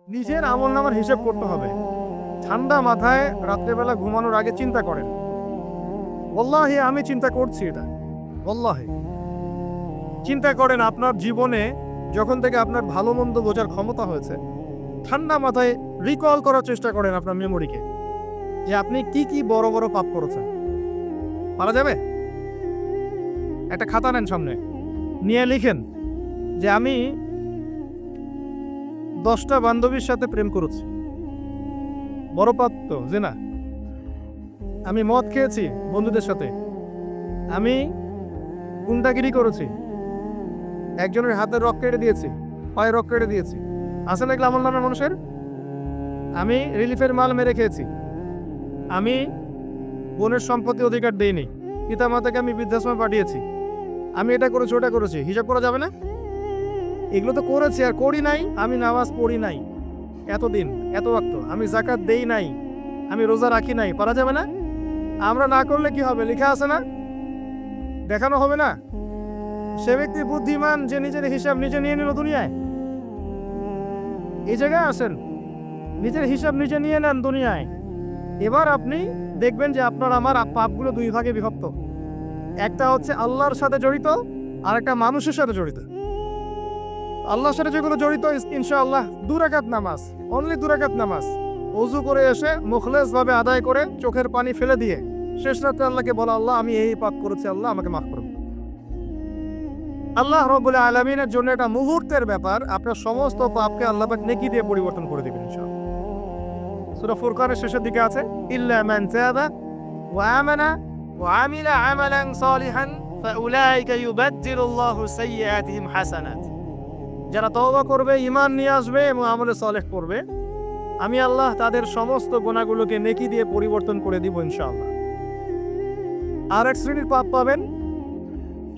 নিজের আমলনামার হিসেব করতে হবে। ঠান্ডা মাথায় রাত্রেবেলা ঘুমানোর আগে চিন্তা করেন, ওয়াল্লাহি আমি চিন্তা করছি এটা, ওয়াল্লাহি চিন্তা করেন আপনার জীবনে যখন থেকে আপনার ভালো মন্দ বোঝার ক্ষমতা হয়েছে, ঠান্ডা মাথায় রিকল করার চেষ্টা করেন আপনার মেমোরিকে, যে আপনি কি কি বড় বড় পাপ করেছেন। পারা যাবে? একটা খাতা নেন সামনে, নিয়ে লিখেন যে আমি 10টা বান্ধবীর সাথে প্রেম করেছি, বড় পাপ তো যে না। আমি মদ খেয়েছি বন্ধুদের সাথে, আমি গুন্ডাগিরি করেছি, একজনের হাতের রক কেটে দিয়েছি, পায়ে রক কেটে দিয়েছি। আছে না আমল নামের মানুষের? আমি রিলিফের মাল মেরে খেয়েছি, আমি বোনের সম্পত্তি অধিকার দেইনি, পিতা মাতাকে আমি বৃদ্ধাশ্রমে পাঠিয়েছি, আমি এটা করেছি ওটা করেছি। হিসাব করা যাবে না? এগুলো তো করেছি আর করি নাই। আমি নামাজ পড়ি নাই এতদিন, এত ওয়াক্ত, আমি যাকাত দেই নাই, আমি রোজা রাখি নাই। পারা যাবে না? আমরা না করলে কি হবে? লেখা আছে না? দেখানো হবে না? সে ব্যক্তি বুদ্ধিমান যে নিজের হিসাব নিজে নিয়ে নিল দুনিয়ায়। এই জায়গায় আসেন, নিজের হিসাব নিজে নিয়ে নেন দুনিয়ায়। এবার আপনি দেখবেন যে আপনার আমার পাপগুলো দুই ভাগে বিভক্ত। একটা হচ্ছে আল্লাহর সাথে জড়িত, আর একটা মানুষের সাথে জড়িত। আল্লাহর সাথে যেগুলো জড়িত, ইনশাআল্লাহ 2 রাকাত নামাজ, অনলি 2 রাকাত নামাজ ওযু করে এসে মুখলেস ভাবে আদায় করে চোখের পানি ফেলে দিয়ে শেষ রাতে আল্লাহকে বলা, আল্লাহ আমি এই পাপ করেছি, আল্লাহ আমাকে মাফ করুন। আল্লাহ রাব্বুল আলামিনের জন্য এটা মুহূর্তের ব্যাপার, আপনার সমস্ত পাপকে আল্লাহ পাক নেকি দিয়ে পরিবর্তন করে দিবেন ইনশাআল্লাহ। সূরা ফুরকানের শেষের দিকে আছে, ইল্লা মান তাবা ওয়া আমানা ওয়া আমিলা আমালান সালিহান ফাউলাইকা ইউবাদদিলুল্লাহু সাইয়্যাতিহিম হাসানাত। যারা তওবা করবে, ঈমান নিয়ে আসবে এবং আমলে সালেহ করবে, আমি আল্লাহ তাদের সমস্ত গুনাহগুলোকে নেকি দিয়ে পরিবর্তন করে দিব ইনশাআল্লাহ। আর এক শ্রেণীর পাপ পাবেন,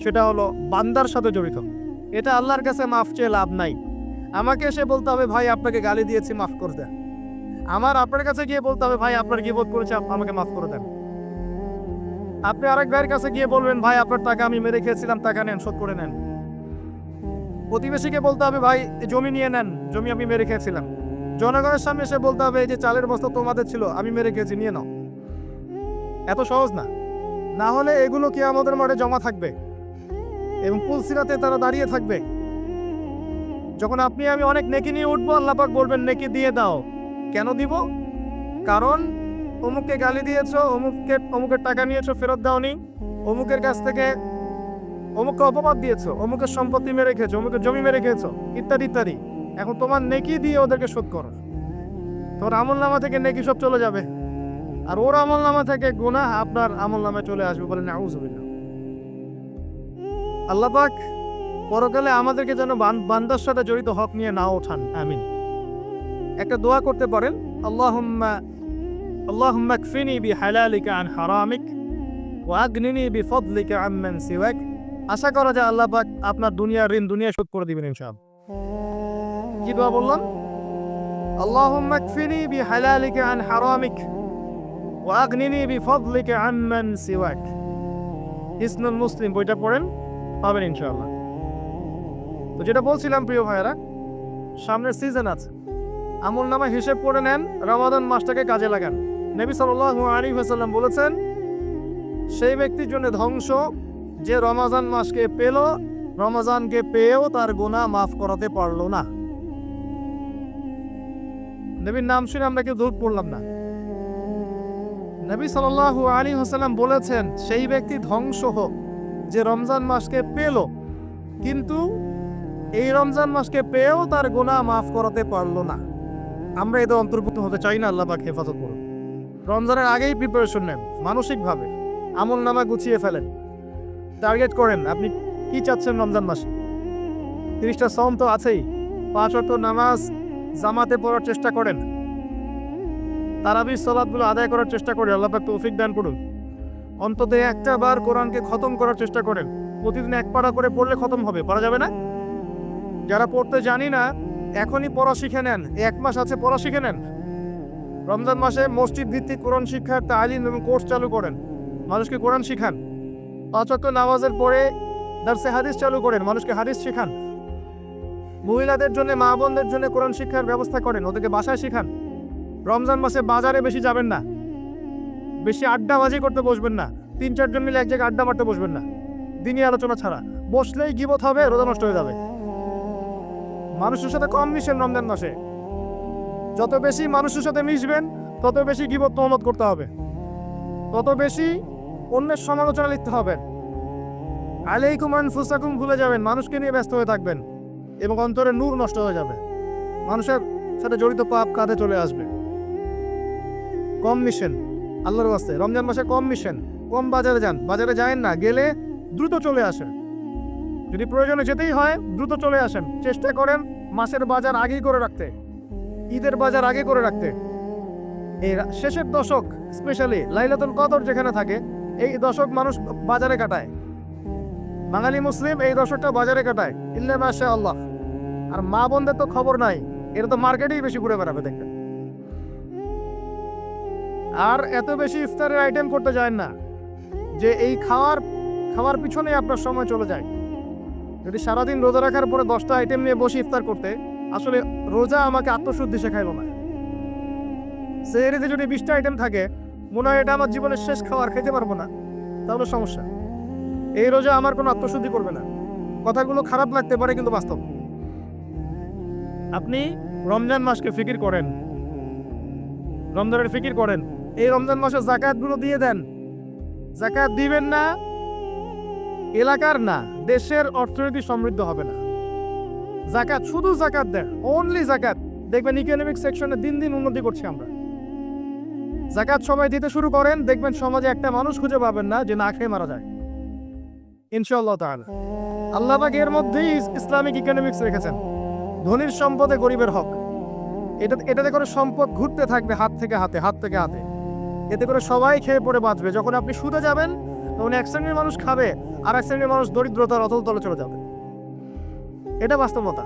সেটা হলো বান্দার সাথে জড়িত। এটা আল্লাহর কাছে মাফ চেয়ে লাভ নাই। আমাকে এসে বলতে হবে, ভাই আপনাকে গালি দিয়েছি, মাফ করে দেন। আমার আপনার কাছে গিয়ে বলতে হবে, ভাই আপনার গীবত করেছে, আমাকে মাফ করে দেন। আপনি আরেক ভাইয়ের কাছে গিয়ে বলবেন, ভাই আপনার টাকা আমি মেরে খেয়েছিলাম, টাকা নেন, শোধ করে নেন। প্রতিবেশীকে বলতে হবে, ভাই জমি নিয়ে নেন, জমি আমি মেরে খেয়েছিলাম। জনগণের সামনে এসে বলতে হবে, এই যে চালের বস্তা তোমাদের ছিল, আমি মেরে খেয়েছি, নিয়ে নাও। এত সহজ না। না হলে এগুলো কিয়ামতের মাঠে জমা থাকবে এবং পুলসিরাতে তারা দাঁড়িয়ে থাকবে। যখন আপনি আমি অনেক নেকি নিয়ে উঠবো, আল্লাহ পাক বলবেন নেকি দিয়ে দাও। কেন দিব? কারণ অমুককে গালি দিয়েছো, অমুকের টাকা নিয়েছো, ফেরত দাওনি, অমুকের কাছ থেকে অমুককে অপবাদ দিয়েছো, অমুকের সম্পত্তি মেরে খেয়েছো, অমুকের জমি মেরে খেয়েছো, ইত্যাদি ইত্যাদি। এখন তোমার নেকি দিয়ে ওদেরকে শোধ করো। তোর আমলনামা থেকে নেকি সব চলে যাবে, আর ওর আমলনামা থেকে গুনাহ আপনার আমলনামায় চলে আসবে। বলে নাউযুবিল্লাহ। আল্লাহ পাক পরকালে আমাদেরকে যেন বান্দার সাথে জড়িত হক নিয়ে না ওঠান। আমিন। একটা দোয়া করতে পারেন, আল্লাহুম্মা কফিনি বিহালালিকা আন হারামিক ওয়া আগনিনি বিফদলিকা আম্মান সিওয়াক। আশা করা যায় আল্লাহ পাক আপনার দুনিয়ার ঋণ দুনিয়া শোধ করে দিবেন ইনশাআল্লাহ। কি দোয়া বললাম? আল্লাহুম্মা কফিনি বিহালালিকা আন হারামিক ওয়া আগনিনি বিফদলিকা আম্মান সিওয়াক। হিসনুল মুসলিম বইটা পড়েন, পাবেন ইনশাআল্লাহ। তো যেটা বলছিলাম প্রিয় ভাইয়েরা, সামনের সিজন আছে, আমল নামা হিসেব করে নেন, রমাদান মাসটাকে কাজে লাগান। নবী সাল্লাল্লাহু আলাইহি ওয়াসাল্লাম বলেছেন, সেই ব্যক্তির জন্য ধ্বংস যে রমাজান মাসকে পেল, রমাজানকে পেয়েও তার গুনাহ মাফ করাতে পারলো না। নবীর নাম শুনে আমরা কেউ দূর পড়লাম না। নবী সাল্লাল্লাহু আলাইহি ওয়াসাল্লাম বলেছেন, সেই ব্যক্তি ধ্বংস হোক যে রমজান মাসকে পেল, কিন্তু এই রমজান মাসকে পেয়েও তার গুনাহ মাফ করাতে পারলো না। আমরা এদের অন্তর্ভুক্ত হতে চাই না। আল্লাহ পাক হেফাজত করুন। রমজানের আগেই প্রিপারেশন নেন, মানসিকভাবে আমল নামা গুছিয়ে ফেলেন, টার্গেট করেন আপনি কি চাচ্ছেন রমজান মাসে। 30টা সওম তো আছেই, 5 ওয়াক্ত নামাজ জামাতে পড়ার চেষ্টা করেন, তারাবির সালাতগুলো আদায় করার চেষ্টা করেন। আল্লাহ পাক তৌফিক দান করুন। অন্তত একটা বার কোরআনকে খতম করার চেষ্টা করেন। প্রতিদিন এক পারা করে পড়লে খতম হবে, পারা যাবে না? যারা পড়তে জানি না, এখনই পড়া শিখে নেন। 1 মাস আছে, পড়া শিখে নেন। রমজান মাসে মসজিদ ভিত্তিক কোরআন শিক্ষার তালিম এবং কোর্স চালু করেন, মানুষকে কোরআন শিখান। 5 ওয়াক্ত নামাজের পরে দারসে হাদিস চালু করেন, মানুষকে হাদিস শেখান। মহিলাদের জন্য, মা বোনদের জন্য কোরআন শিক্ষার ব্যবস্থা করেন, ওদেরকে বাসায় শেখান। রমজান মাসে বাজারে বেশি যাবেন না, বেশি আড্ডাবাজি করতে বসবেন না, 3-4 জন মিলে এক জায়গায় আড্ডা মারতে বসবেন না, দিনই আলোচনা ছাড়া। বসলেই গীবত হবে, রোজা নষ্ট হয়ে যাবে। মানুষের সাথে কম মিশেন রমজান মাসে। যত বেশি মানুষের সাথে মিশবেন তত বেশি গীবত তহমত করতে হবে, তত বেশি অন্যের সমালোচনা লিখতে হবে। আলাইকুম আনফুসাকুম ভুলে যাবেন, মানুষকে নিয়ে ব্যস্ত হয়ে থাকবেন এবং অন্তরের নূর নষ্ট হয়ে যাবে। মানুষের সাথে জড়িত পাপ কাঁধে চলে আসবে। কম মিশেন আল্লাহর ওয়াস্তে, রমজান মাসে কম মিশেন, কম বাজারে যান। বাজারে যায়েন না, গেলে দ্রুত চলে আসেন। যদি প্রয়োজনে যেতেই হয় দ্রুত চলে আসেন। চেষ্টা করেন মাসের বাজার আগেই করে রাখতে, ঈদের বাজার আগে করে রাখতে। এই শেষের দশক স্পেশালি লাইলাতুল কদর যেখানে থাকে, এই দশক মানুষ বাজারে কাটায়। বাঙালি মুসলিম এই দশকটা বাজারে কাটায়, ইল্লা মাশাআল্লাহ। আর মা বোনদের তো খবর নাই, এরা তো মার্কেটেই বেশি ঘুরে বেড়াবে দেখবেন। আর এত বেশি ইফতারের আইটেম করতে যায় না যে এই খাওয়ার পিছনে আপনার সময় চলে যায়। যদি সারাদিন রোজা রাখার পরে 10টা আইটেম নিয়ে বসে ইফতার করতে, আসলে রোজা আমাকে আত্মশুদ্ধি শেখাইল না। সেহরিতে যদি 20টা আইটেম থাকে, মনে হয় এটা আমার জীবনের শেষ খাবার, খেতে পারবো না, তাহলে সমস্যা। এই রোজা আমার কোনো আত্মশুদ্ধি করবে না। কথাগুলো খারাপ লাগতে পারে কিন্তু বাস্তব। আপনি রমজান মাসকে ফিকির করেন, রমজানের ফিকির করেন। এই রমজান মাসে যাকাতগুলো দিয়ে দেন। যাকাত দিবেন না, এলাকার না দেশের অর্থনীতি সমৃদ্ধ হবে না। যাকাত, শুধু যাকাত দেন, অনলি যাকাত, দেখবেন ইকোনমিক সেকশনে দিন দিন উন্নতি করছি আমরা। যাকাত সবাই দিতে শুরু করেন, দেখবেন সমাজে একটা মানুষ খুঁজে পাবেন না যে না খেয়ে মারা যায়, ইনশাআল্লাহ তাআলা। আল্লাহ পাক এর মধ্যেই ইসলামিক ইকোনমিক্স রেখেছেন, ধনীর সম্পদে গরিবের হক। এটাতে করে সম্পদ ঘুরতে থাকবে হাত থেকে হাতে, হাত থেকে হাতে। এতে করে সবাই খেয়ে পড়ে বাঁচবে। যখন আপনি সুদে যাবেন তখন এক শ্রেণীর মানুষ খাবে, আর এক শ্রেণীর মানুষ দরিদ্রতার অতল তলে চলে যাবে। এটা বাস্তবতা।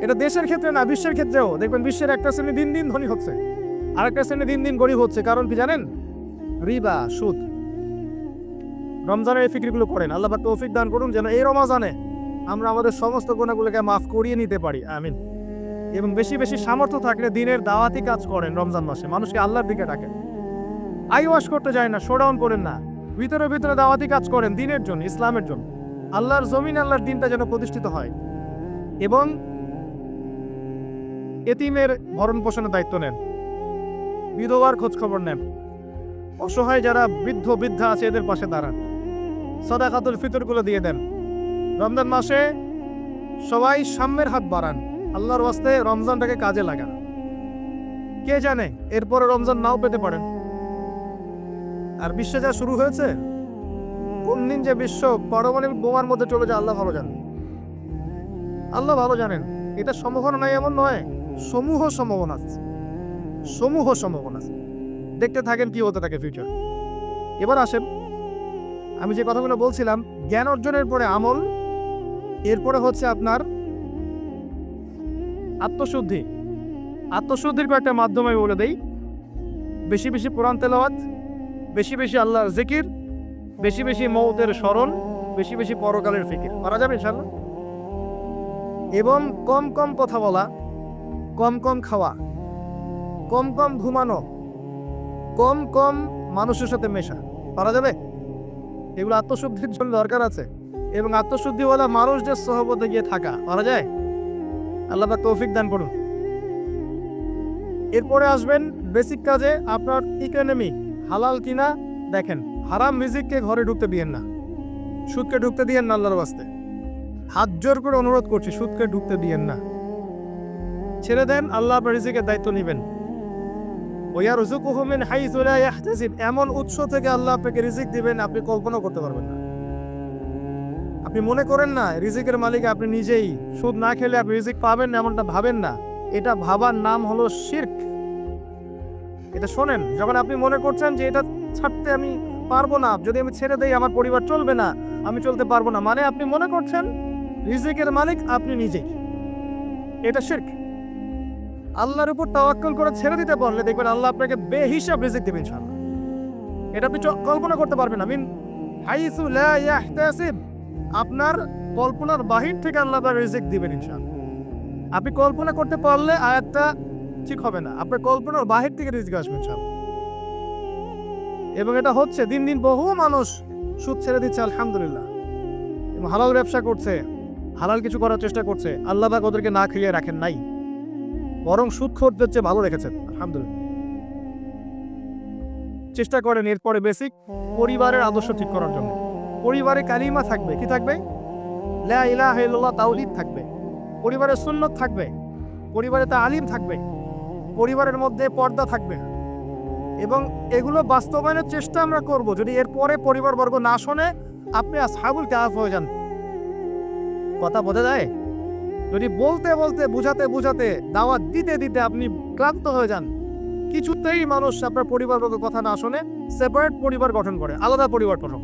এটা দেশের ক্ষেত্রে না, বিশ্বের ক্ষেত্রেও দেখবেন বিশ্বের একটা শ্রেণী দিন দিন ধনী হচ্ছে, আর একটা শ্রেণী দিন দিন গরিব হচ্ছে। কারণ কি জানেন? রিবা, সুদ। রমজানের এই ফিকিরগুলো করেন। আল্লাহ পাক তৌফিক দান করুন যেন এই রমজানে আমরা আমাদের সমস্ত গুনাহগুলোকে মাফ করিয়ে নিতে পারি, আমিন। এবং বেশি বেশি সামর্থ্য থাকলে দিনের দাওয়াতি কাজ করেন। রমজান মাসে মানুষকে আল্লাহর দিকে ডাকেন। আই ওয়াশ করতে যায় না, শোডাউন করেন না, ভিতরে ভিতরে দাওয়াতি কাজ করেন দিনের জন্য, ইসলামের জন্য। আল্লাহর জমিন, আল্লাহর দিনটা যেন প্রতিষ্ঠিত হয়। এবং এতিমের ভরণ পোষণের দায়িত্ব নেন, বিধবার খোঁজ খবর নেন, অসহায় যারা বৃদ্ধ বৃদ্ধা আছে এদের পাশে দাঁড়ান, সাদাকাতুল ফিতরগুলো দিয়ে দেন। রমজান মাসে সবাই সাম্যের হাত বাড়ান, আল্লাহর ওয়াস্তে রমজানটাকে কাজে লাগান। কে জানে এরপরে রমজান নাও পেতে পারেন। আর বিশ্বে যা শুরু হয়েছে, কোন দিন যে বিশ্ব পারমাণবিক বোমার মধ্যে চলে যায় আল্লাহ ভালো জানেন। আল্লাহ ভালো জানেন। এটা সম্ভাবনা নাই এমন নয়, সমূহ সম্ভাবনা আছে, সমূহ সম্ভাবনা আছে। দেখতে থাকেন কি হতে থাকে ফিউচার। এবার আসেন, আমি যে কথাগুলো বলছিলাম, জ্ঞান অর্জনের পরে আমল, এরপরে হচ্ছে আপনার আত্মশুদ্ধি। আত্মশুদ্ধির কয়েকটা মাধ্যম আমি বলে দেই। বেশি বেশি কোরআন তেলাওয়াত, বেশি বেশি আল্লাহর জিকির, বেশি বেশি মওতের স্মরণ, বেশি বেশি পরকালের ফিকির করা যাবে ইনশাআল্লাহ। এবং কম কম কথা বলা, কম কম খাওয়া, কম কম ঘুমানো, কম কম মানুষের সাথে মেশা করা যাবে। এগুলো আত্মশুদ্ধির জন্য দরকার আছে। এবং আত্মশুদ্ধিওয়ালা মানুষদের সহবতে গিয়ে থাকা করা যায়। আল্লাহ পাক তৌফিক দান করুন। এরপরে আসবেন বেসিক কাজে। আপনার ইকোনমি হালাল কিনা দেখেন। হারাম রিজিককে ঘরে ঢুকতে দিয়েন না, সুদকে ঢুকতে দিয়েন না। আল্লাহর ওয়াস্তে হাত জোর করে অনুরোধ করছি, সুদকে ঢুকতে দিয়েন না, ছেড়ে দেন। আল্লাহ আপনার রিজিকের দায়িত্ব নেবেন। ওয়ারযুকুহু মিন হাইসু লা ইয়াহতাসিব, এমন উৎস থেকে আল্লাহ আপনাকে রিজিক দিবেন আপনি কল্পনা করতে পারবেন না। আপনি মনে করেন না রিজিকের মালিক আপনি নিজেই, সুদ না খেলে আপনি রিজিক পাবেন না এমনটা ভাবেন না। এটা ভাবার নাম হলো শিরক। এটা শোনেন, যখন আপনি মনে করছেন যে এটা ছাড়তে আমি পারবো না, যদি আমি ছেড়ে দেই আমার পরিবার চলবে না, আমি চলতে পারবো না, মানে আপনি মনে করছেন রিজিকের মালিক আপনি নিজেই। এটা শিরক। আল্লাহর উপর তাওয়াক্কুল করে ছেড়ে দিতে পারলে দেখবেন আল্লাহ আপনাকে বেহিসাব রিজিক দেবেন ইনশাআল্লাহ। এটা আপনি কল্পনা করতে পারবেন না। মিন হাইসু লা ইয়াহতাসিব, আপনার কল্পনার বাহির থেকে আল্লাহ তাআলা রিজিক দিবেন ইনশাআল্লাহ। আপনি কল্পনা করতে পারলে আয়াতটা ঠিক হবে না, আপনার কল্পনার বাহির থেকে রিজিক আসবে ইনশাআল্লাহ। এবং এটা হচ্ছে, দিন দিন বহু মানুষ সুদ ছেড়ে দিচ্ছে আলহামদুলিল্লাহ, এবং হালাল ব্যবসা করছে, হালাল কিছু করার চেষ্টা করছে। আল্লাহ পাক ওদেরকে না খেয়ে রাখেন নাই, বরং সুদ খোরদের চেয়ে ভালো রেখেছেন আলহামদুলিল্লাহ। চেষ্টা করেন এরপরে বেসিক পরিবারের আদর্শ ঠিক করার জন্য। পরিবারে কালিমা থাকবে, কি থাকবে? লা ইলাহা ইল্লাল্লাহ, তাওহীদ থাকবে, পরিবারের সুন্নত থাকবে, পরিবারে তালিম থাকবে, পরিবারের মধ্যে পর্দা থাকবে, এবং এগুলো বাস্তবায়নের চেষ্টা আমরা করব। যদি এরপরে পরিবারবর্গ না শোনে, আপনি আসহাবুল কাহফ হয়ে যান। কথা বোঝা যায়? যদি বলতে বলতে, বুঝাতে বুঝাতে, দাওয়াত দিতে দিতে আপনি ক্লান্ত হয়ে যান, কিছুতেই মানুষ আপনার পরিবারবর্গ কথা না শোনে, সেপারেট পরিবার গঠন করে, আলাদা পরিবার গঠন,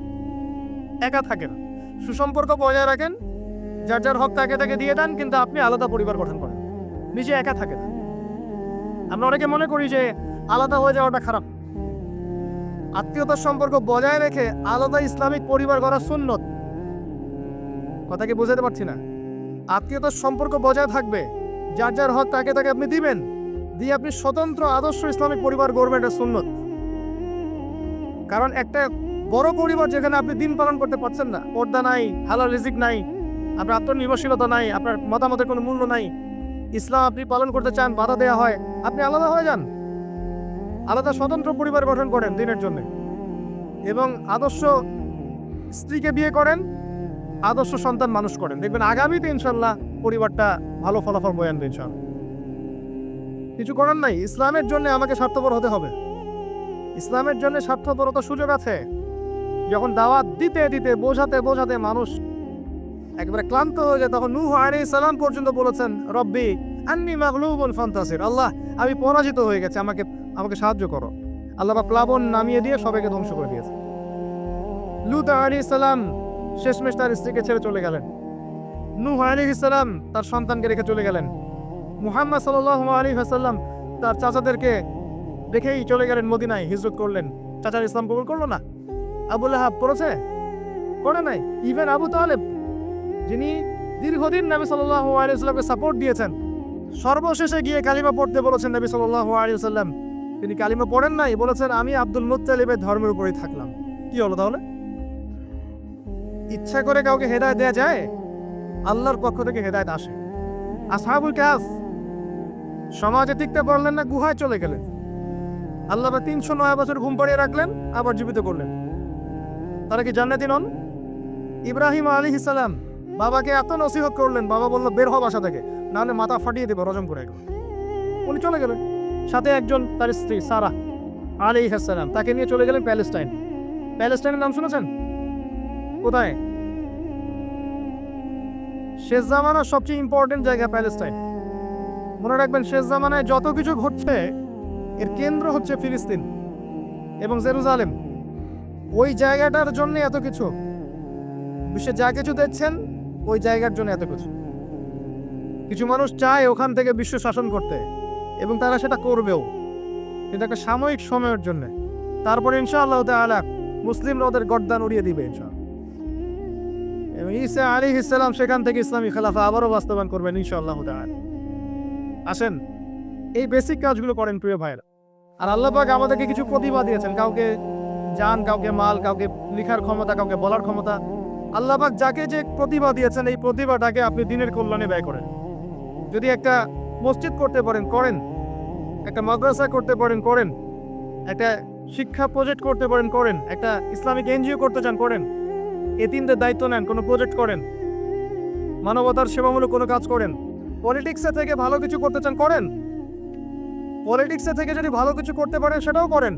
একা থাকে না। সুসম্পর্ক বজায় রাখেন, যার যার হক তাকে তাকে দিয়ে দেন, কিন্তু আপনি আলাদা পরিবার গঠন করেন, নিজে একা থাকে না। আমরা অনেকে মনে করি যে আলাদা হয়ে যাওয়াটা খারাপ। আত্মীয়তার সম্পর্ক বজায় রেখে আলাদা ইসলামিক পরিবার গড়া সুন্নত। কথা কি বোঝাতে পারছি না? আত্মীয়তার সম্পর্ক বজায় থাকবে, যার যার হক তাকে তাকে আপনি দিবেন, দিয়ে আপনি স্বতন্ত্র আদর্শ ইসলামিক পরিবার গড়বেন, এটা সুন্নত। কারণ একটা বড় পরিবার যেখানে আপনি দিন পালন করতে পারছেন না, পর্দা নাই, হালাল রিজিক নাই, আপনার আত্মনির্ভরশীলতা নাই, আপনার মতামতের কোনো মূল্য নাই, ইসলাম আপনি পালন করতে চান, বাধা দেওয়া হয়, আপনি আলাদা হয়ে যান, আলাদা স্বতন্ত্র পরিবার গঠন করেন দিনের জন্য, এবং আদর্শ স্ত্রীকে বিয়ে করেন, আদর্শ সন্তান মানুষ করেন। দেখবেন আগামীতে ইনশাল্লাহ পরিবারটা ভালো ফলাফল বয়ে আনবে ইনশাল্লাহ। কিছু করার নাই, ইসলামের জন্য আমাকে স্বার্থপর হতে হবে। ইসলামের জন্য স্বার্থপরতার সুযোগ আছে। যখন দাওয়াত দিতে দিতে, বোঝাতে বোঝাতে মানুষ একবারে ক্লান্ত হয়ে যায়, তখন নূহ আলাইহিস সালাম পর্যন্ত বলেছেন, রব্বি আন্নী মাগলুবুন ফান্তাসির, আল্লাহ আমি পরাজিত হয়ে গেছি, আমাকে সাহায্য করো। আল্লাহ পাক প্লাবন নামিয়ে দিয়ে সবাইকে ধ্বংস করে দিয়েছে। লূত আলাইহিস সালাম শেষমেশ তার স্ত্রীকে ছেড়ে চলে গেলেন। নূহ আলাইহিস সালাম তার সন্তানকে রেখে চলে গেলেন। মুহাম্মদ সাল্লাল্লাহু আলাইহি ওয়াসাল্লাম তার চাচাদেরকে রেখেই চলে গেলেন মদিনায়, হিজরত করলেন। চাচার ইসলাম কবুল করলো না। আবু লাহাব করেছে? করে নাই। ইভেন আবু তালেব, যিনি দীর্ঘদিন নবী সাল্লাল্লাহু আলাইহি ওয়াসাল্লামকে সাপোর্ট দিয়েছেন, সর্বশেষে গিয়ে কালিমা পড়তে বলেছেন নবী সাল্লাল্লাহু আলাইহি ওয়াসাল্লাম, তিনি কালিমা পড়েন নাই, বলেছেন আমি আব্দুল মুত্তালিবের ধর্মের উপরেই থাকলাম। কি হলো তাহলে? ইচ্ছা করে কাউকে হেদায়েত দেয়া যায়? আল্লাহর পক্ষ থেকে হেদায়েত আসে। আসহাবুল কাহফ সমাজে টিকতে পারলেন না, গুহায় চলে গেলেন। আল্লাহ 309 বছর ঘুম পাড়িয়ে রাখলেন, আবার জীবিত করলেন। তারা কি জান্নাতি নন? ইব্রাহিম আলাইহিস সালাম বাবাকে এত নসিহত করলেন, বাবা বলল বের হ বাসা থেকে, নাহলে মাথা ফাটিয়ে দেবে, রজম করে একবার। উনি চলে গেলেন, সাথে একজন তার স্ত্রী সারা আলাইহিস সালাম, তাকে নিয়ে চলে গেলেন প্যালেস্টাইন। প্যালেস্টাইনের নাম শুনেছেন? কোথায়? শেষ জামানার সবচেয়ে ইম্পর্টেন্ট জায়গা প্যালেস্টাইন। মনে রাখবেন, শেষ জামানায় যত কিছু ঘটছে এর কেন্দ্র হচ্ছে ফিলিস্তিন এবং জেরুজালেম। ওই জায়গাটার জন্য এত কিছু, বিশ্বে যা কিছু দেখছেন ওই জায়গার জন্য এত কিছু। কিছু মানুষ চায় ওখান থেকে বিশ্ব শাসন করতে, এবং তারা সেটা করবেও, কিন্তু একটা সাময়িক সময়ের জন্য। তারপরে ইনশাআল্লাহ তাআলা মুসলিমরা ওদের গর্দান উড়িয়ে দিবে ইনশাআল্লাহ। এবং ঈসা আলাইহিস সালাম সেখান থেকে ইসলামী খেলাফা আবারও বাস্তবায়ন করবেন ইনশাআল্লাহ তাআলা। আসেন, এই বেসিক কাজগুলো করেন প্রিয় ভাইরা। আর আল্লাহ পাক আমাদেরকে কিছু প্রতিভা দিয়েছেন, কাউকে জান, কাউকে মাল, কাউকে লিখার ক্ষমতা, কাউকে বলার ক্ষমতা। আল্লাহ পাক যাকে যে প্রতিভা দিয়েছেন, এই প্রতিভাটাকে আপনি দিনের কল্যাণে ব্যয় করেন। যদি একটা মসজিদ করতে পারেন করেন, একটা মাদ্রাসা করতে পারেন করেন, একটা শিক্ষা প্রজেক্ট করতে পারেন করেন, একটা ইসলামিক এনজিও করতে চান করেন, এতিমদের দায়িত্ব নেন, কোনো প্রজেক্ট করেন, মানবতার সেবামূলক কোনো কাজ করেন। পলিটিক্সে থেকে ভালো কিছু করতে চান করেন, পলিটিক্সে থেকে যদি ভালো কিছু করতে পারেন সেটাও করেন।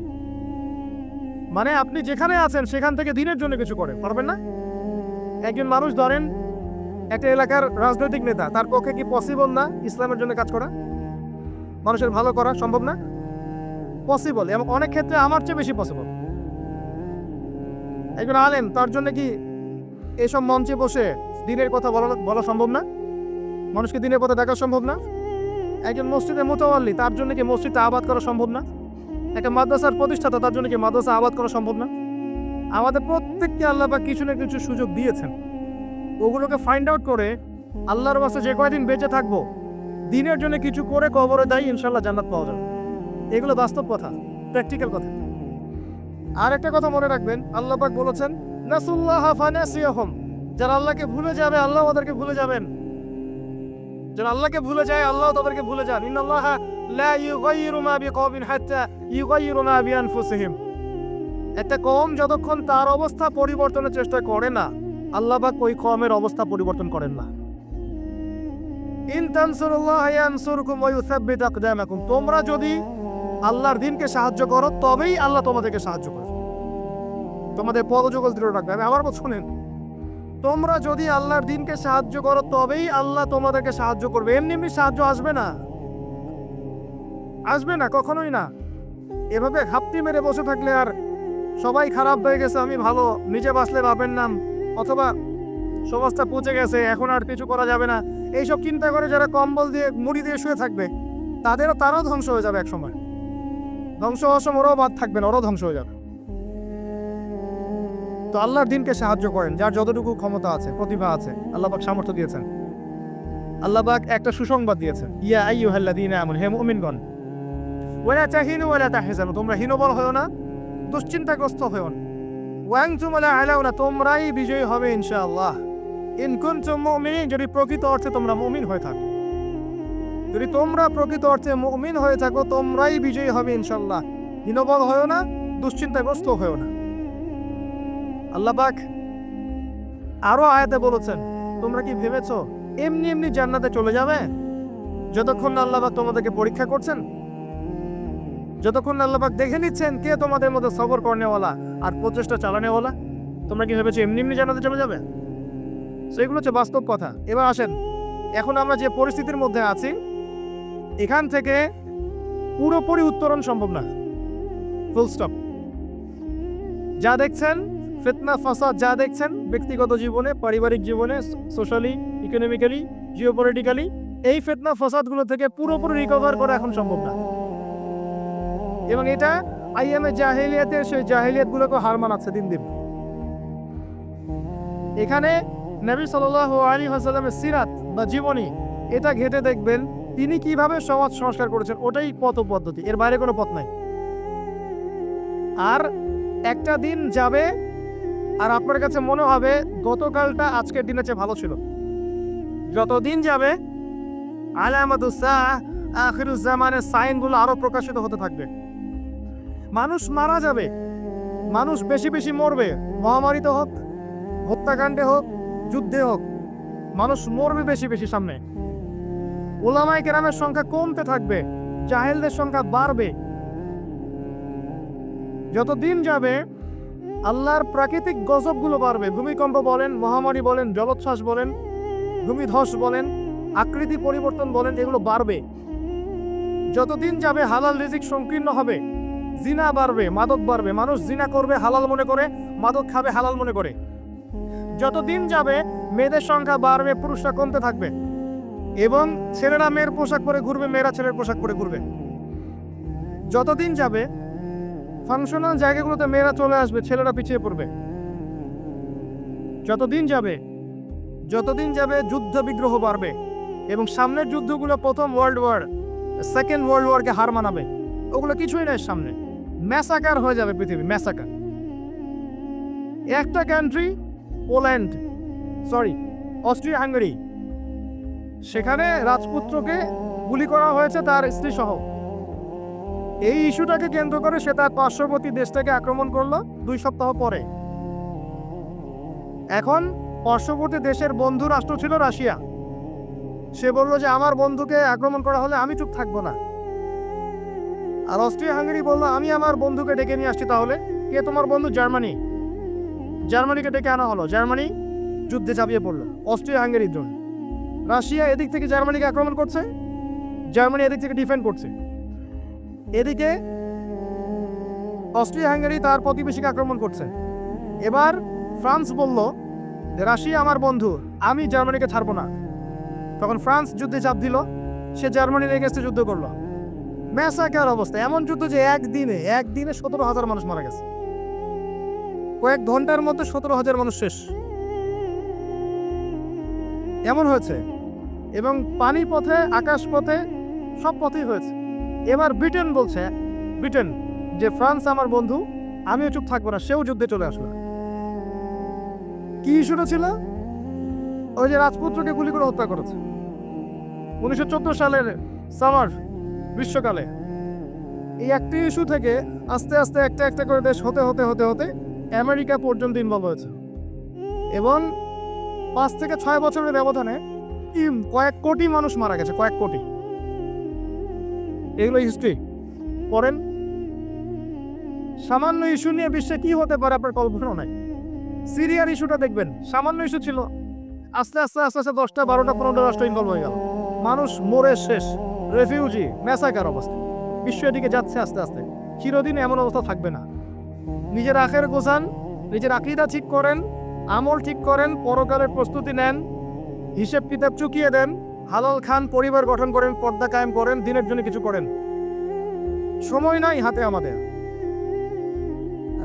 মানে আপনি যেখানে আছেন সেখান থেকে দিনের জন্য কিছু করেন, পারবেন না? একজন মানুষ ধরেন একটা এলাকার রাজনৈতিক নেতা, তার পক্ষে কি পসিবল না ইসলামের জন্য কাজ করা, মানুষের ভালো করা সম্ভব না? পসিবল, এবং অনেক ক্ষেত্রে আমার চেয়ে বেশি পসিবল। একজন আলেম, তার জন্য কি এসব মঞ্চে বসে দিনের কথা বলা সম্ভব না? মানুষকে দিনের পথে দেখা সম্ভব না? একজন মসজিদের মুতাওয়াল্লি, তার জন্য কি মসজিদটা আবাদ করা সম্ভব না? একটা মাদ্রাসার প্রতিষ্ঠাতা, তার জন্য কি মাদ্রাসা আবাদ করা সম্ভব না? আমাদের প্রত্যেককে আল্লাহ পাক কিছু না কিছু সুযোগ দিয়েছেন। ওগুলোকে ফাইন্ড আউট করে আল্লাহর ওয়াস্তে যে কয়দিন বেঁচে থাকবো দিনের জন্য কিছু করে কবরে দেয়, ইনশাল্লাহ জান্নাত পাওয়া যাবে। এগুলো বাস্তব কথা, প্র্যাকটিক্যাল কথা। আর একটা কথা মনে রাখবেন, আল্লাহ পাক বলেছেন নাসুল্লাহ ফানাসিয়াহুম, যারা আল্লাহকে ভুলে যাবে আল্লাহ ওদেরকে ভুলে যাবেন। যারা আল্লাহকে ভুলে যায় আল্লাহ তাদেরকে ভুলে যান। ইন্নাল্লাহা লা ইউগাইয়িরু মা বিকওমিন হাত্তা ইউগাইয়িরু মা বিআনফুসিহিম। একটা কওম যতক্ষণ তার অবস্থা পরিবর্তনের চেষ্টা করে না, আল্লাহ পাক ওই কওমের অবস্থা পরিবর্তন করেন না। ইন তানসুরুল্লাহা ইয়ানসুরকুম ওয়া ইউসাব্বিত আকদামাকুম, তোমরা যদি আল্লাহর দ্বীনকে সাহায্য করো তবেই আল্লাহ তোমাদেরকে সাহায্য করবে, তোমাদের পদযুগল দৃঢ় রাখবে। আমি আবার শুনেন, তোমরা যদি আল্লাহর দ্বীনকে সাহায্য করো তবেই আল্লাহ তোমাদেরকে সাহায্য করবে। এমনি এমনি সাহায্য আসবে না, আসবে না, কখনোই না। এভাবে ঘাপটি মেরে বসে থাকলে আর সবাই খারাপ হয়ে গেছে আমি ভালো, নিজে বাঁচলে বাপের নাম, অথবা সমাজটা পচে গেছে এখন আর কিছু করা যাবে না, এইসব চিন্তা করে যারা কম্বল দিয়ে মুড়ি দিয়ে শুয়ে থাকবে তারাও ধ্বংস হয়ে যাবে এক সময়। ধ্বংস হওয়ার সময় ওরাও বাদ থাকবে না, ওরাও ধ্বংস হয়ে যাবে। তো আল্লাহর দ্বীনকে সাহায্য করেন যার যতটুকু ক্ষমতা আছে, প্রতিভা আছে, আল্লাহ পাক সামর্থ্য দিয়েছেন। আল্লাহ পাক একটা সুসংবাদ দিয়েছেন, ইয়া আইয়ুহাল্লাযীনা আমানু, হে মুমিনগণ, ওয়ালা তাহিনু ওয়ালা তাহজানু, তোমরা হীনবল হয়ো না, দুশ্চিন্তাগ্রস্ত হয়ো না, ওয়া আনতুম লা আলাউনা, তোমরাই বিজয়ী হবে ইনশাআল্লাহ। ইন কুনতুম মুমিনিন, যদি প্রকৃত অর্থে তোমরা মুমিন হয়ে থাকো, যদি তোমরা প্রকৃত অর্থে মুমিন হয়ে থাকো তোমরাই বিজয়ী হবে ইনশাআল্লাহ। হীনবল হয়ো না, দুশ্চিন্তাগ্রস্ত হয়ো না। আল্লাহ পাক আরো আয়াতে বলেছেন, তোমরা কি ভেবেছো এমনি এমনি জান্নাতে চলে যাবে? যতক্ষণ না আল্লাহ পাক তোমাদেরকে পরীক্ষা করছেন, যতক্ষণ না আল্লাহ পাক দেখে নিচ্ছেন কে তোমাদের মধ্যে সবর করনেওয়ালা আর প্রচেষ্টা চালানেওয়ালা, তোমরা কি ভেবেছো এমনি এমনি জান্নাতে চলে যাবে? সেগুলো হচ্ছে বাস্তব কথা। এবার আসেন, এখন আমরা যে পরিস্থিতির মধ্যে আছি এখান থেকে পুরোপুরি উত্তরণ সম্ভব না, ফুল স্টপ। যা দেখছেন ফিতনা ফাসাদ, যা দেখছেন ব্যক্তিগত জীবনে, পারিবারিক জীবনে, সোশ্যালি, ইকোনমিক্যালি, জিওপলিটিক্যালি, এই ফিতনা ফাসাদগুলো থেকে পুরোপুরি রিকভার করা এখন সম্ভব না। এবং এটা আইয়ামে জাহেলিয়াতের সেই জাহেলিয়াতগুলোকে হার মানাচ্ছে দিন দিন। এখানে নবী সাল্লাল্লাহু আলাইহি ওয়াসাল্লামের সিরাত বা জীবনী এটা ঘেঁটে দেখবেন তিনি কিভাবে সমাজ সংস্কার করেছেন, ওটাই পথ পদ্ধতি, এর বাইরে কোনো পথ নাই। আর একটা দিন যাবে আর আপনার কাছে মনে হবে গতকালটা আজকের দিনের চেয়ে ভালো ছিল। যত দিন যাবে আলামাতুস সাআহ, আখিরুজ জামানের সাইনগুলো আরো প্রকাশিত হতে থাকবে। মানুষ মারা যাবে, মানুষ বেশি বেশি মরবে, মহামারীতে হোক, হত্যাকাণ্ডে হোক, যুদ্ধে হোক, মানুষ মরবে বেশি বেশি সামনে। উলামায়ে কেরামের সংখ্যা কমতে থাকবে, জাহেলদের সংখ্যা বাড়বে। যত দিন যাবে আল্লাহর প্রাকৃতিক গজবগুলো বাড়বে, ভূমিকম্প বলেন, মহামারী বলেন, জলোচ্ছ্বাস বলেন, ভূমিধস বলেন, আকৃতি পরিবর্তন বলেন, এগুলো বাড়বে। যতদিন যাবে হালাল রিজিক সংকীর্ণ হবে, জিনা বাড়বে, মাদক বাড়বে, মানুষ জিনা করবে হালাল মনে করে, মাদক খাবে হালাল মনে করে। যতদিন যাবে মেয়েদের সংখ্যা বাড়বে, পুরুষরা কমতে থাকবে, এবং ছেলেরা মেয়ের পোশাক পরে ঘুরবে, মেয়েরা ছেলের পোশাক পরে ঘুরবে। যতদিন যাবে ফাংশনাল জায়গাগুলোতে মেয়েরা চলে আসবে, ছেলেরা পিছিয়ে পড়বে। যতদিন যাবে যুদ্ধ বিগ্রহ বাড়বে, এবং সামনের যুদ্ধগুলো প্রথম ওয়ার্ল্ড ওয়ার, সেকেন্ড ওয়ার্ল্ড ওয়ারকে হার মানাবে। ওগুলো কিছুই নাই সামনে, ম্যাসাকার হয়ে যাবে পৃথিবী, ম্যাসাকার। একটা কান্ট্রি অস্ট্রিয়া হাঙ্গেরি, সেখানে রাজপুত্রকে গুলি করা হয়েছে তার স্ত্রী সহ। এই ইস্যুটাকে কেন্দ্র করে সে তার পার্শ্ববর্তী দেশটাকে আক্রমণ করলো 2 সপ্তাহ পরে। এখন পার্শ্ববর্তী দেশের বন্ধু রাষ্ট্র ছিল রাশিয়া, সে বলল যে আমার বন্ধুকে আক্রমণ করা হলে আমি চুপ থাকবো না। আর অস্ট্রিয়া হাঙ্গেরি বলল আমি আমার বন্ধুকে ডেকে নিয়ে আসছি। তাহলে কে তোমার বন্ধু? জার্মানি। জার্মানিকে ডেকে আনা হলো, জার্মানি যুদ্ধে ঝাঁপিয়ে পড়লো অস্ট্রিয়া হাঙ্গেরির জন্য। রাশিয়া এদিক থেকে জার্মানিকে আক্রমণ করছে, জার্মানি এদিক থেকে ডিফেন্ড করছে। এদিকে অস্ট্রিয়া হাঙ্গেরি তার প্রতিবেশীকে আক্রমণ করছে। এবার ফ্রান্স বলল যে রাশিয়া আমার বন্ধু, আমি জার্মানিকে ছাড়বো না। তখন ফ্রান্স যুদ্ধে চাপ দিল, সে জার্মানির এগেইনস্টে যুদ্ধ করলো। ম্যাসাকার অবস্থা, এমন যুদ্ধ যে একদিনে 17,000 মানুষ মারা গেছে, কয়েক ঘন্টার মধ্যে 17,000 মানুষ শেষ, এমন হয়েছে। এবং পানি পথে, আকাশ পথে, সব পথেই হয়েছে। এবার ব্রিটেন বলছে, ব্রিটেন যে ফ্রান্স আমার বন্ধু, আমিও চুপ থাকবো না, সেও যুদ্ধে চলে আসলো। কি ইস্যুটা ছিল? ওই যে রাজপুত্রকে গুলি করে হত্যা করেছে 1914 সালের সামার গ্রীষ্মকালে। এই একটি ইস্যু থেকে আস্তে আস্তে একটা একটা করে দেশ হতে হতে হতে হতে আমেরিকা পর্যন্ত ইনভলভ হয়েছে এবং 5 থেকে 6 বছরের ব্যবধানে কয়েক কোটি মানুষ মারা গেছে, কয়েক কোটি। এগুলো হিস্ট্রি পড়েন। সামান্য ইস্যু নিয়ে বিশ্বে কি হতে পারে আপনার কল্পনা নাই। সিরিয়ার ইস্যুটা দেখবেন, সামান্য ইস্যু ছিল, আস্তে আস্তে আস্তে আস্তে 10টা 12টা 15টা রাষ্ট্র ইনভলভ হয়ে গেল, মানুষ মরে শেষ, রেফিউজি, ম্যাসাকার অবস্থা। বিশ্ব এদিকে যাচ্ছে আস্তে আস্তে। চিরদিন এমন অবস্থা থাকবে না। নিজের আখের গোছান, নিজের আকীদা ঠিক করেন, আমল ঠিক করেন, পরকালের প্রস্তুতি নেন, হিসেব কিতাব চুকিয়ে দেন, হালাল খান, পরিবার গঠন করেন, পর্দা কায়েম করেন, দিনের জন্য কিছু করেন। সময় নাই হাতে আমাদের।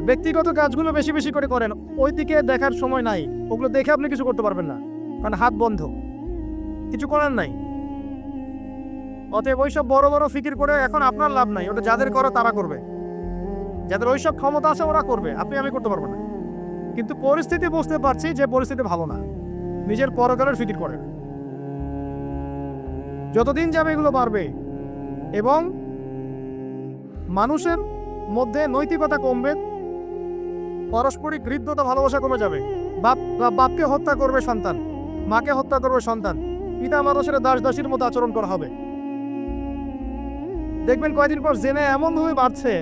ব্যক্তিগত কাজগুলো বেশি বেশি করে করেন, ওই দিকে দেখার সময় নাই। ওগুলো দেখে আপনি কিছু করতে পারবেন না, কারণ হাত বন্ধ, কিছু করার নাই। অতএব ওইসব বড় বড় ফিকির করে এখন আপনার লাভ নাই। ওটা যাদের করে তারা করবে, যাদের ওইসব ক্ষমতা আছে ওরা করবে, আপনি আমি করতে পারবো না। কিন্তু পরিস্থিতি বুঝতে পারছি যে পরিস্থিতি ভালো না, নিজের পরকালের ফিকির করেন। যতদিন যাবে এগুলো বাড়বে এবং মানুষের মধ্যে নৈতিকতা কমবে, পারস্পরিক হৃদ্যতা, ভালোবাসা কমে যাবে। বাপকে হত্যা করবে সন্তান, মাকে হত্যা করবে সন্তান, পিতা মানুষের দাস দাসীর মতো আচরণ করা হবে। দেখবেন কয়েকদিন পর জেনে এমনভাবে বাড়ছে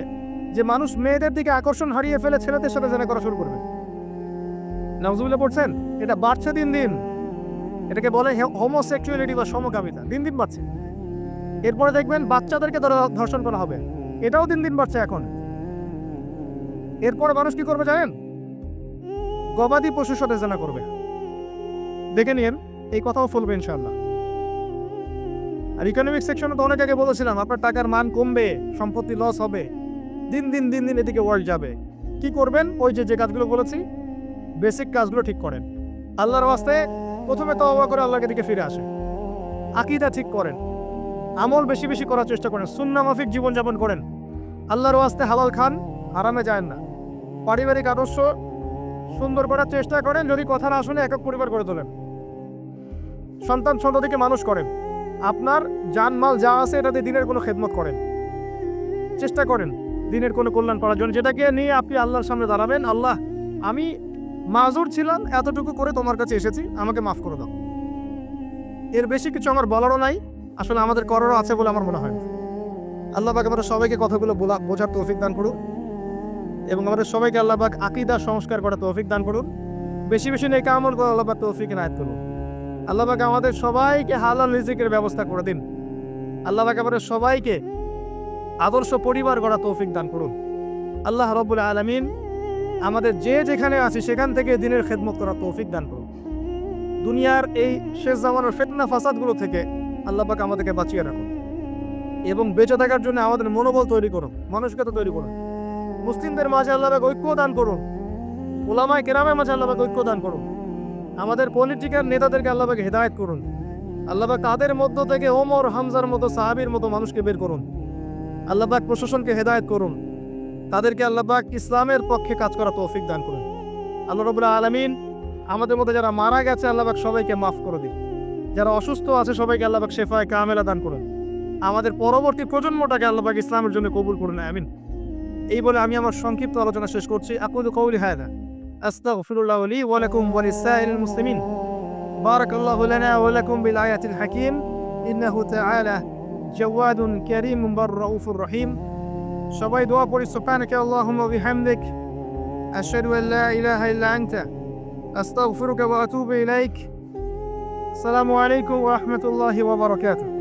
যে মানুষ মেয়েদের দিকে আকর্ষণ হারিয়ে ফেলে ছেলেদের সাথে জেনে করা শুরু করবে। নাউজুবিল্লাহ পড়ছেন? এটা বাড়ছে দিন দিন। এটাকে বলে হোমোসেক্সুয়ালিটি বা সমকামিতা, দিন দিন বাড়ছে। এরপরে দেখবেন বাচ্চাদেরকে ধর্ষণ করা হবে, এটাও দিন দিন বাড়ছে এখন। এরপরে মানুষ কি করবে জানেন? গবাদি পশুর সাথে জেনা করবে। দেখে নিন, এই কথাও ফলবে ইনশাআল্লাহ। আর ইকোনমিক সেকশনে তো অনেক আগে বলেছিলাম আপনার টাকার মান কমবে, সম্পত্তি লস হবে, দিন দিন দিন দিন এদিকে ওয়ার্ল্ড যাবে। কি করবেন? ওই যে কাজগুলো বলেছি, বেসিক কাজগুলো ঠিক করেন। আল্লাহর ওয়াস্তে প্রথমে তওবা করে আল্লাহর দিকে ফিরে আসেন, আকীদা ঠিক করেন, আমল বেশি বেশি করার চেষ্টা করেন, সুন্নাহ মাফিক জীবনযাপন করেন, আল্লাহর ওয়াস্তে হালাল খান, হারামে যায় না। পারিবারিক আদর্শ সুন্দর করার চেষ্টা করেন, যদি কথা না শুনে একক পরিবার গড়ে তোলেন, সন্তান সন্ততিকে মানুষ করেন, আপনার জানমাল যা আছে এটাতে দিনের কোনো খেদমত করেন, চেষ্টা করেন দিনের কোনো কল্যাণ করার জন্য, যেটাকে নিয়ে আপনি আল্লাহর সামনে দাঁড়াবেন। আল্লাহ, আমি মাজুর ছিলাম, এতটুকু করে তোমার কাছে এসেছি, আমাকে মাফ করে দাও। এর বেশি কিছু আমার বলারও নাই, আসলে আমাদের করারও আছে বলে আমার মনে হয়। আল্লাহ পাক আমাদের সবাইকে কথাগুলো বোঝার তৌফিক দান করুন এবং আমাদের সবাইকে আল্লাহ পাক আকীদা সংস্কার করার তৌফিক দান করুন। বেশি বেশি নেক আমল করে আল্লাহ পাক তৌফিক ইনায়াত করুন। আল্লাহ পাক আমাদের সবাইকে হালাল রিজিকের ব্যবস্থা করে দিন। আল্লাহ পাক আমাদের সবাইকে আদর্শ পরিবার গড়া তৌফিক দান করুন। আল্লাহ রাব্বুল আলামিন আমাদের যে যেখানে আছি সেখান থেকে দিনের খেদমত করার তৌফিক দান করুন। দুনিয়ার এই শেষ জামানার ফিতনা ফাসাদগুলো থেকে আল্লাহ পাক আমাদেরকে বাঁচিয়ে রাখুন এবং বেঁচে থাকার জন্য আমাদের মনোবল তৈরি করুন, মানসিকতা তৈরি করুন। মুসলিমদের মাঝে আল্লাহ পাক ঐক্য দান করুন, উলামায়ে কেরামের মাঝে আল্লাহ পাক ঐক্য দান করুন। আমাদের পলিটিক্যাল নেতাদেরকে আল্লাহ পাক হেদায়েত করুন। আল্লাহ পাক তাদের মধ্য থেকে ওমর, হামজার মতো, সাহাবীর মতো মানুষকে বের করুন। আল্লাহ পাক প্রশাসনকে হেদায়েত করুন, তাদেরকে আল্লাহ পাক ইসলামের পক্ষে কাজ করা তৌফিক দান করুন। আল্লাহ রাব্বুল আলামিন আমাদের মধ্যে যারা মারা গেছে আল্লাহ পাক সবাইকে মাফ করে দিন, যারা অসুস্থ আছে সবাইকে আল্লাহ পাক শেফায়ে কামেলা দান করুন। আমাদের পরবর্তী প্রজন্মটাকে আল্লাহ পাক ইসলামের জন্য কবুল করুন, আমিন। এই বলে আমি আমার সংক্ষিপ্ত আলোচনা শেষ করছি। আকুলু কওলি হাযা আস্তাগফিরুল্লাহ লি ওয়া লাকুম ওয়া লিসাইরিল মুসলিমিন। বারাকাল্লাহু লানা ওয়া লাকুম বিল আয়াতিল হাকীম ইন্নাহু তাআলা জাওয়াদুন কারীমুন রাউফুর রহিম। সবাই দোয়া পড়ি, সুবহানাকা আল্লাহুম্মা ওয়া বিহামদিক আশহাদু আল লা ইলাহা ইল্লা আনতা আস্তাগফিরুকা ওয়া আতুবু ইলাইক। আসসালামু আলাইকুম ওয়া রাহমাতুল্লাহি ওয়া বারাকাতুহু।